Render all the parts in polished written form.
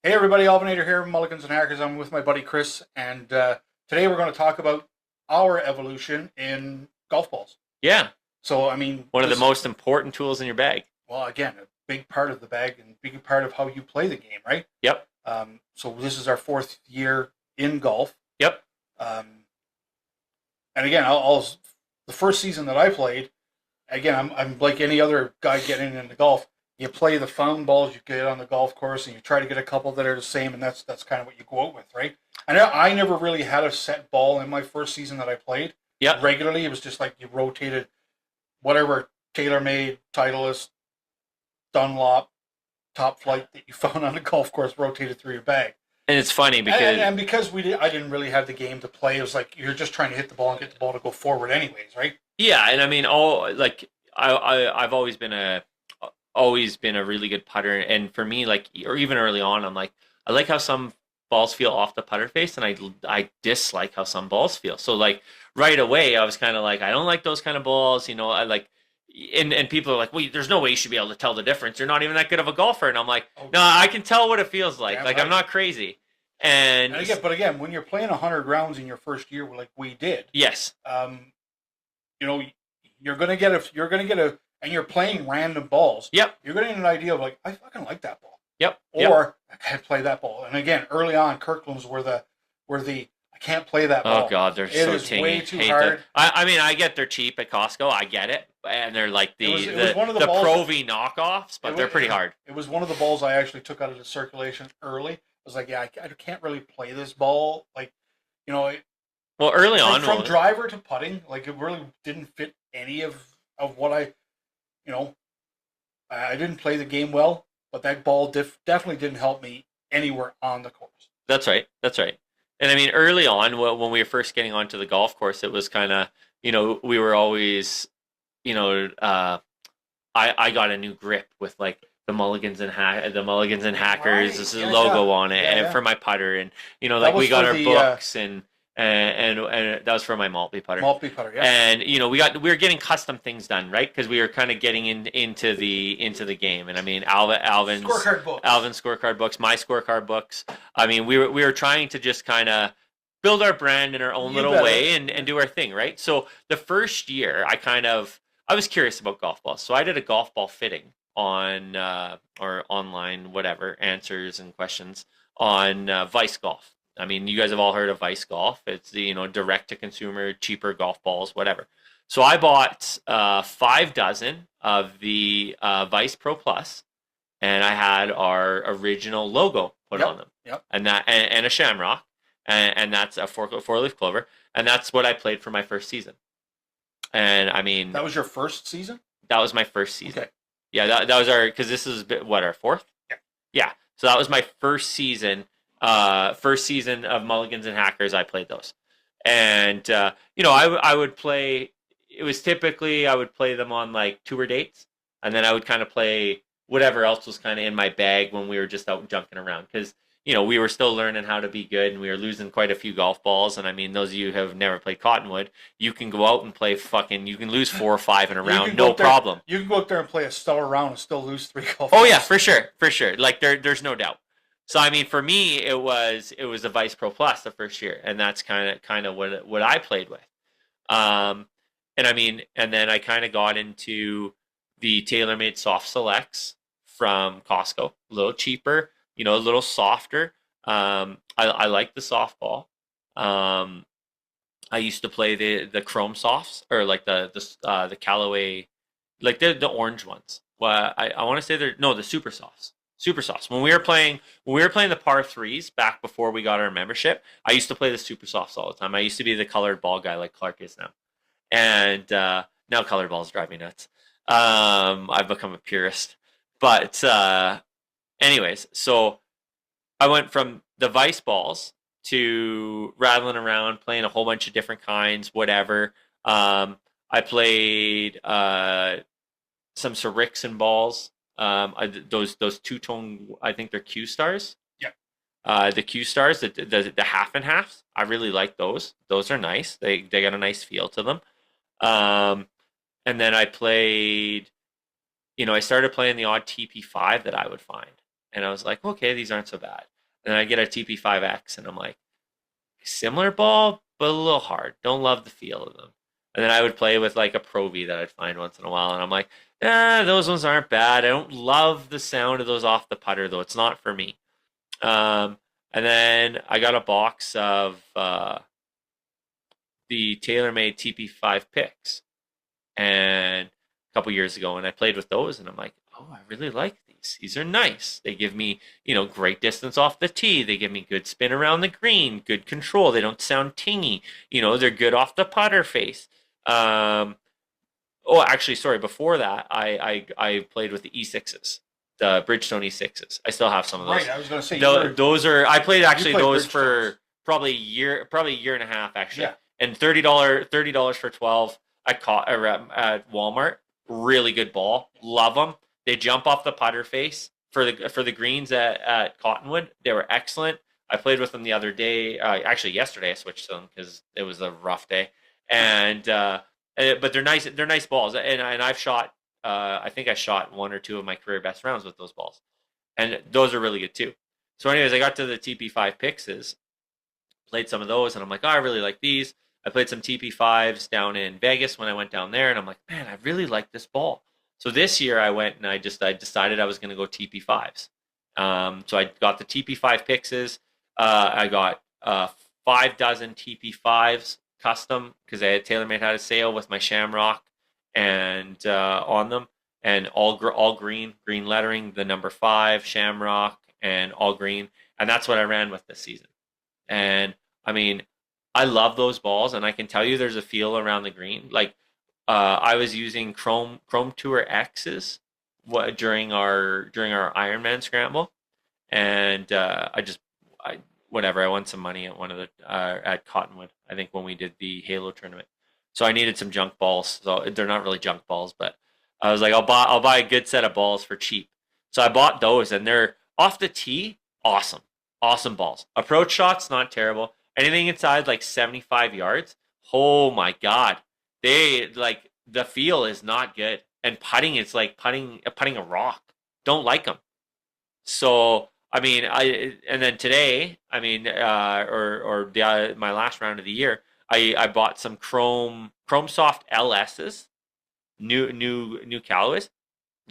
Hey everybody, Alvinator here, Mulligans and Hackers. I'm with my buddy Chris, and today we're going to talk about our evolution in golf balls. Yeah, So, I mean, one of the this, most important tools in your bag. well, again, a big part of the bag and a big part of how you play the game, right? Yep, So this is our fourth year in golf, yep. um, and again, the first season that I played, again, I'm like any other guy getting into golf. You play the found balls you get on the golf course, and you try to get a couple that are the same, and that's kind of what you go out with, right? I never really had a set ball in my first season that I played Yep. regularly. It was just like you rotated whatever TaylorMade, Titleist, Dunlop, Top Flight that you found on the golf course rotated through your bag. And it's funny And, because and because I didn't really have the game to play. It was like you're just trying to hit the ball and get the ball to go forward, anyways, right? yeah, and I mean, all like I've always been a really good putter, and for me, like, or even early on, I'm like, I like how some balls feel off the putter face, and I dislike how some balls feel. So like right away, I was kind of like, I don't like those kind of balls. I like. And people are like, well, there's no way you should be able to tell the difference. You're not even that good of a golfer. And I'm like, Oh, no, I can tell what it feels like. damn Like, I'm right. not crazy. And But again, when you're playing 100 rounds in your first year, like we did, yes, um, you know, and you're playing random balls. yep, You're getting an idea of like, I fucking like that ball, yep, yep. or I can't play that ball. And again, early on, Kirkland's were the I can't play that Oh ball. God, they're It so is tingy. way too Hate hard. that. I mean, I get they're cheap at Costco. I get it, and they're like It was one of the the balls. Pro V knockoffs, but they're pretty hard. It was one of the balls I actually took out of the circulation early. I was like, yeah, I can't really play this ball. Like, you know, Well, early from, on, from driver to putting, like it really didn't fit any of what you know, I didn't play the game well, but that ball definitely didn't help me anywhere on the course. that's right, that's right. And I mean, early on, when we were first getting onto the golf course, it was kind of, we were always, you know, I got a new grip with like the Mulligans and Hackers. Right. This is a Yeah, logo yeah. on it, Yeah, and yeah. for my putter, and That like was we got for our the books, and that was for my Maltby putter. Maltby putter, yeah. And we were getting custom things done, right? Because we were kind of getting into the game. And I mean, Scorecard books. Alvin's scorecard books, my scorecard books. I mean, we were trying to just kind of build our brand in our own You little bet way it. and do our thing, right? So the first year, I was curious about golf balls, so I did a golf ball fitting on or online, whatever, answers and questions on Vice Golf. I mean, you guys have all heard of Vice Golf. It's the direct to consumer, cheaper golf balls, whatever. So I bought 5 dozen of the Vice Pro Plus, and I had our original logo put Yep. on them, Yep. and a shamrock, and that's a four-leaf clover, and that's what I played for my first season. And I mean, That was your first season? that was my first season. Okay. Yeah, that was because this is what, our fourth. Yeah. Yeah, so that was my first season. First season of Mulligans and Hackers, I played those, and I would play. It was typically I would play them on like tour dates, and then I would kind of play whatever else was kind of in my bag when we were just out junking around because we were still learning how to be good, and we were losing quite a few golf balls. And I mean, those of you who have never played Cottonwood, you can go out and play you can lose 4 or 5 in a round, no problem. You can go out there and play a stellar round and still lose 3 golf Oh balls. yeah, for sure, for sure. Like there's no doubt. So I mean, for me, it was a Vice Pro Plus the first year, and that's kind of what I played with. And I mean, and then I kind of got into the TaylorMade Soft Selects from Costco, a little cheaper, a little softer. I like the softball. I used to play the Chrome Softs, or like the Callaway, like the orange ones. Well, I want to say the Super Softs. Super Softs. When we were playing the par threes back before we got our membership, I used to play the Super Softs all the time. I used to be the colored ball guy like Clark is now, and now colored balls drive me nuts. I've become a purist, but anyways, so I went from the Vice balls to rattling around, playing a whole bunch of different kinds, whatever. I played some Srixon balls. Those two-tone, I think they're Q stars. Yeah. The Q stars, the half and halves. I really like those. Those are nice. They got a nice feel to them. And then I played. I started playing the odd TP5 that I would find. and I was like, okay, these aren't so bad. And then I get a TP5X, and I'm like, similar ball, but a little hard. Don't love the feel of them. And then I would play with like a Pro V that I'd find once in a while, and I'm like, those ones aren't bad. I don't love the sound of those off the putter, though. It's not for me. And then I got a box of the TaylorMade TP5 picks, and a couple years ago, and I played with those, and I'm like, oh, I really like these. These are nice. They give me, great distance off the tee. They give me good spin around the green, good control. They don't sound tingy. They're good off the putter face. Oh, actually, sorry. Before that, I played with the E6s, the Bridgestone E6s. I still have some of those. Right, I was going to say those are. I played actually played those Bridgestones. for probably a year and a half actually. Yeah. And $30 for 12 at Walmart. Really good ball. Love them. They jump off the putter face for the greens at Cottonwood. They were excellent. I played with them the other day. Actually, yesterday I switched to them because it was a rough day. And but they're nice. They're nice balls. And I've shot. I think I shot one or two of my career best rounds with those balls, and those are really good too. So, anyways, I got to the TP5 Pixes, played some of those, and I'm like, oh, I really like these. I played some TP5s down in Vegas when I went down there, and I'm like, man, I really like this ball. So this year I went and I decided I was going to go TP5s. So I got the TP5 Pixes. I got 5 dozen TP5s custom because TaylorMade had a sale with my Shamrock and on them, and all green lettering, the number 5 Shamrock and all green, and that's what I ran with this season. And I mean, I love those balls, and I can tell you there's a feel around the green. Like I was using Chrome Tour X's during our Ironman scramble, and I won some money at one of the at Cottonwood, I think, when we did the Halo tournament. So I needed some junk balls. So they're not really junk balls, but I was like, I'll buy a good set of balls for cheap. So I bought those, and they're off the tee, awesome balls. Approach shots, not terrible. Anything inside like 75 yards, oh my god, they like the feel is not good. And putting, it's like putting a rock. Don't like them. So I mean, and then today, I mean, my last round of the year, I bought some Chrome Soft LSs, new Callaways,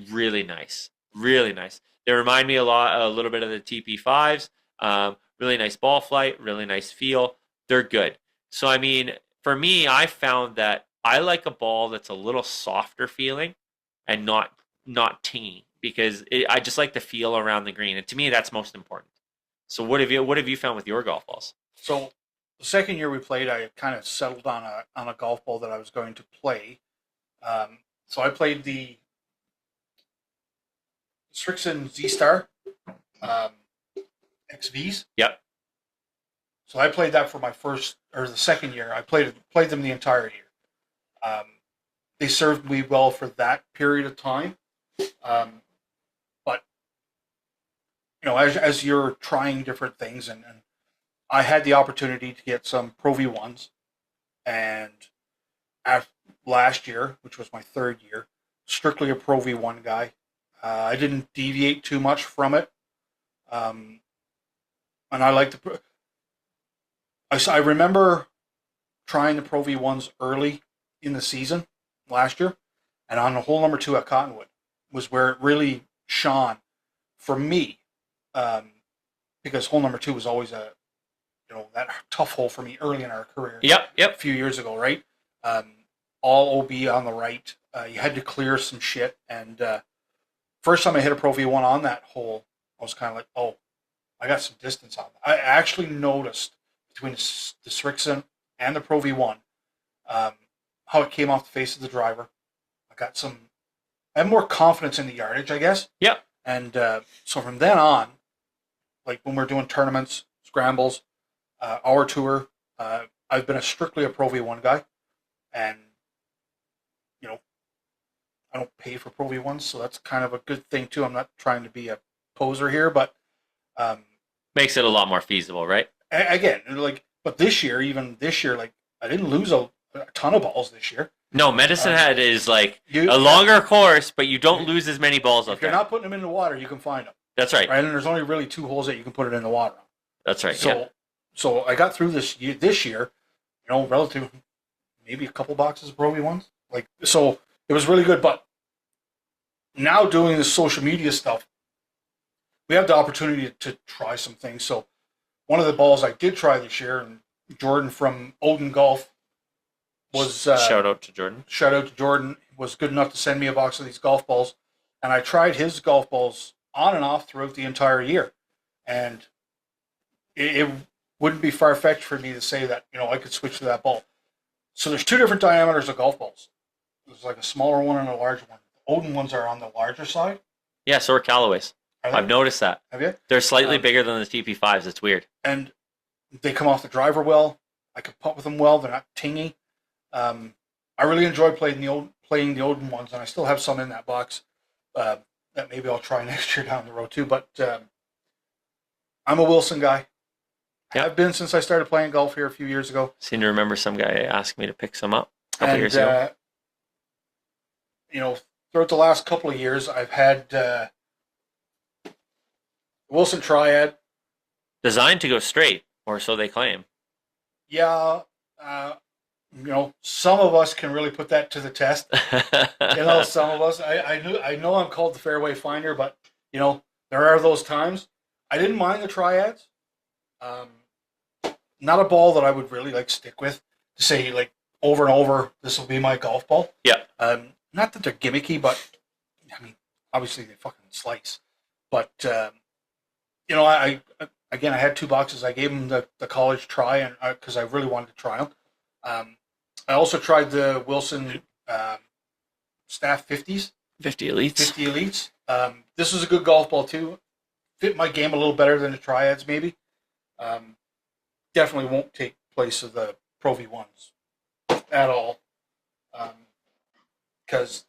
really nice. They remind me a little bit of the TP5s. Really nice ball flight, really nice feel. They're good. So I mean, for me, I found that I like a ball that's a little softer feeling and not tingy, because I just like the feel around the green, and to me, that's most important. So what have you found with your golf balls? So the second year we played, I kind of settled on a golf ball that I was going to play. So I played the Srixon Z-Star XVs. Yep. So I played that for the second year. I played them the entire year. They served me well for that period of time. But as you're trying different things, and I had the opportunity to get some Pro V1s, and last year, which was my third year, strictly a Pro V1 guy. I didn't deviate too much from it. And I like I remember trying the Pro V1s early in the season last year, and on the hole number 2 at Cottonwood was where it really shone for me, because hole number 2 was always that tough hole for me early in our career. Yep. A few years ago, right? All OB on the right. You had to clear some shit, and first time I hit a Pro V1 on that hole, I was kind of like, oh, I got some distance on that. I actually noticed between the Srixon and the Pro V1 how it came off the face of the driver. I have more confidence in the yardage, I guess. Yep. And so from then on, like when we're doing tournaments, scrambles, our tour, I've been strictly a Pro V1 guy, and I don't pay for Pro V1s, so that's kind of a good thing too. I'm not trying to be a poser here, but makes it a lot more feasible, right? Again, but this year, like I didn't lose a ton of balls this year. No, Medicine Hat is like a longer course, but you don't lose as many balls out If you're there. not putting them in the water, you can find them. That's right. right? And there's only really 2 holes that you can put it in the water on. That's right. So, Yeah. so I got through this year, relative, maybe a couple boxes of Pro V1s. Like, so it was really good. But now doing this social media stuff, we have the opportunity to try some things. So one of the balls I did try this year, and Jordan from Odin Golf was Shout out to Jordan. shout out to Jordan, was good enough to send me a box of these golf balls, and I tried his golf balls on and off throughout the entire year, and it wouldn't be far fetched for me to say that I could switch to that ball. So there's 2 different diameters of golf balls. There's like a smaller one and a larger one. The Odin ones are on the larger side. Yeah, so are Callaway's. Are they? I've noticed that. Have you? They're slightly bigger than the TP5s. It's weird. And they come off the driver well. I can putt with them well. They're not tingy. I really enjoy playing the Odin ones, and I still have some in that box that maybe I'll try next year down the road too. But I'm a Wilson guy. Yep. I've been since I started playing golf here a few years ago. Seem to remember some guy asked me to pick some up a couple years ago. Throughout the last couple of years, I've had Wilson Triad. Designed to go straight, or so they claim. Yeah, some of us can really put that to the test. Some of us. I know I'm called the fairway finder, but there are those times. I didn't mind the Triads. Not a ball that I would really stick with to say over and over, this will be my golf ball. Yeah. Not that they're gimmicky, but I mean, obviously they fucking slice. But I had 2 boxes. I gave them the college try, and because I really wanted to try them. I also tried the Wilson Staff 50s. 50 Elites. 50 Elites. This is a good golf ball too. Fit my game a little better than the Triads, maybe. Definitely won't take place of the Pro V1s at all. Because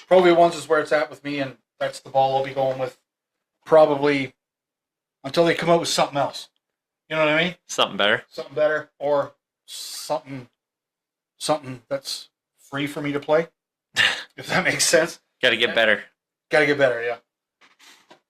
Pro V1s is where it's at with me, and that's the ball I'll be going with probably until they come out with something else. You know what I mean? Something better. Something better, or something that's free for me to play. If that makes sense. Got to get better. Got to get better, yeah.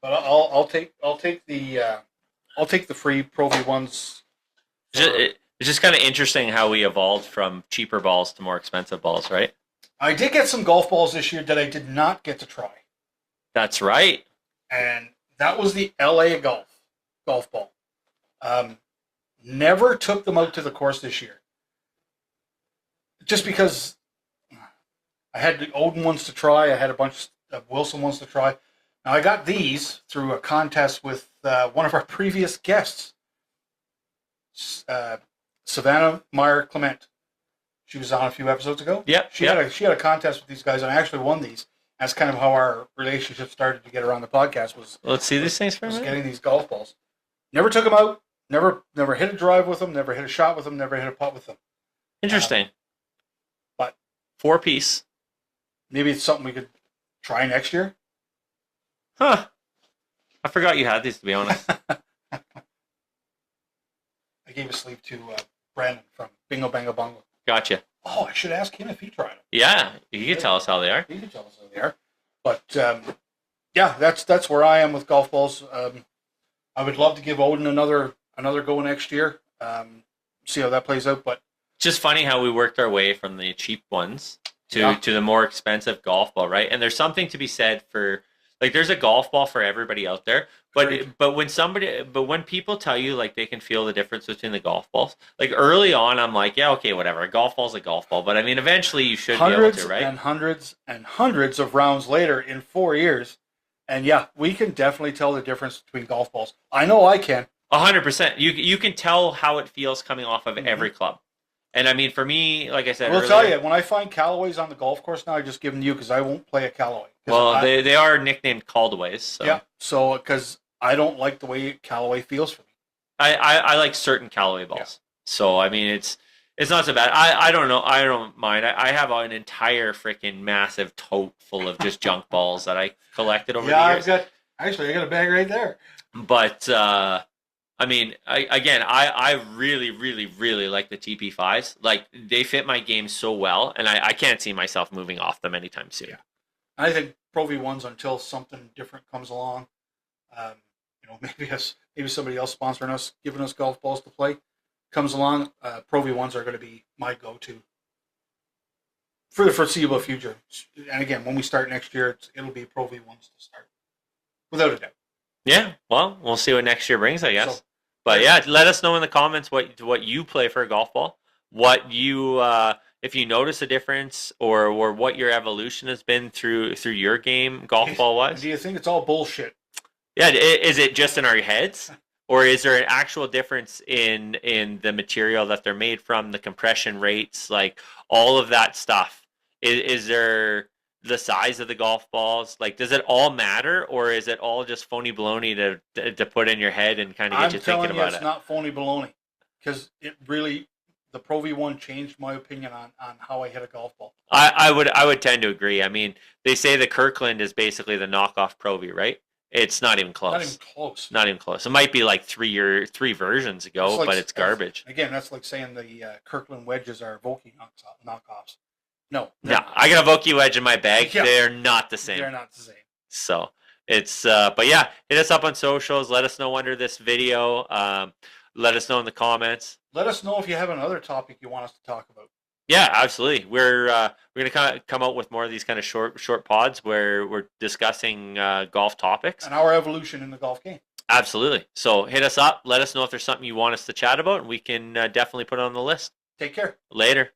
But I'll take the free Pro V1s. It's just kind of interesting how we evolved from cheaper balls to more expensive balls, right? I did get some golf balls this year that I did not get to try, That's right. and that was the LA golf ball. Never took them out to the course this year, just because I had the Odin ones to try. I had a bunch of Wilson ones to try. Now I got these through a contest with one of our previous guests, Savannah Meyer Clement. She was on a few episodes ago. Yep. She had a contest with these guys, and I actually won these. That's kind of how our relationship started to get around the podcast. Let's see these things for a was minute. getting these golf balls. Never took them out. Never hit a drive with them. Never hit a shot with them. Never hit a putt with them. Interesting. But 4-piece. maybe it's something we could try next year. Huh. I forgot you had these, to be honest. I gave a sleeve to Brandon from Bingo Bango Bongo. Gotcha. Oh, I should ask him if he tried them. Yeah, you can tell us how they are. He can tell us how they are. But yeah, that's where I am with golf balls. I would love to give Odin another go next year. See how that plays out. But Just funny how we worked our way from the cheap ones to the more expensive golf ball, right? And there's something to be said for, like, there's a golf ball for everybody out there. But when people tell you, like, they can feel the difference between the golf balls, like, early on, I'm like, yeah, okay, whatever. A golf ball's a golf ball. But I mean, eventually you should be able to, right? And hundreds of rounds later in 4 years. And yeah, we can definitely tell the difference between golf balls. I know I can. 100%. You can tell how it feels coming off of every club. And I mean, for me, like I said, I will tell you, when I find Callaways on the golf course now, I just give them to you because I won't play a Callaway. Well, they are nicknamed Caldaways. So. Yeah, so because I don't like the way Callaway feels for me. I like certain Callaway balls. Yeah. So, I mean, it's not so bad. I don't know. I don't mind. I have an entire freaking massive tote full of just junk balls that I collected over the years. I got a bag right there. But, I mean, I really, really, really like the TP5s. Like, they fit my game so well, and I can't see myself moving off them anytime soon. Yeah. I think Pro V1s, until something different comes along, Maybe somebody else sponsoring us, giving us golf balls to play comes along. Pro V1s are going to be my go-to for the foreseeable future. And again, when we start next year, it'll be Pro V1s to start, without a doubt. Yeah, well, we'll see what next year brings, I guess. So, but yeah, let us know in the comments what you play for a golf ball, what you if you notice a difference, or what your evolution has been through your game golf ball wise. Do you think it's all bullshit? Yeah, is it just in our heads, or is there an actual difference in the material that they're made from, the compression rates, like all of that stuff? Is there the size of the golf balls? Like, does it all matter, or is it all just phony baloney to put in your head and kind of get you thinking about it? It's not phony baloney, because it really, the Pro V1 changed my opinion on how I hit a golf ball. I would tend to agree. I mean, they say the Kirkland is basically the knockoff Pro V, right? It's not even close. Not even close. Not even close. It might be like three versions ago, like, but it's garbage. Again, that's like saying the Kirkland wedges are Vokey knockoffs. No. No, I got a Vokey wedge in my bag. Yeah. They're not the same. They're not the same. So it's, but yeah, hit us up on socials. Let us know under this video. Let us know in the comments. Let us know if you have another topic you want us to talk about. Yeah, absolutely. We're gonna kind of come out with more of these kind of short pods where we're discussing golf topics and our evolution in the golf game. Absolutely. So hit us up. Let us know if there's something you want us to chat about, and we can definitely put it on the list. Take care. Later.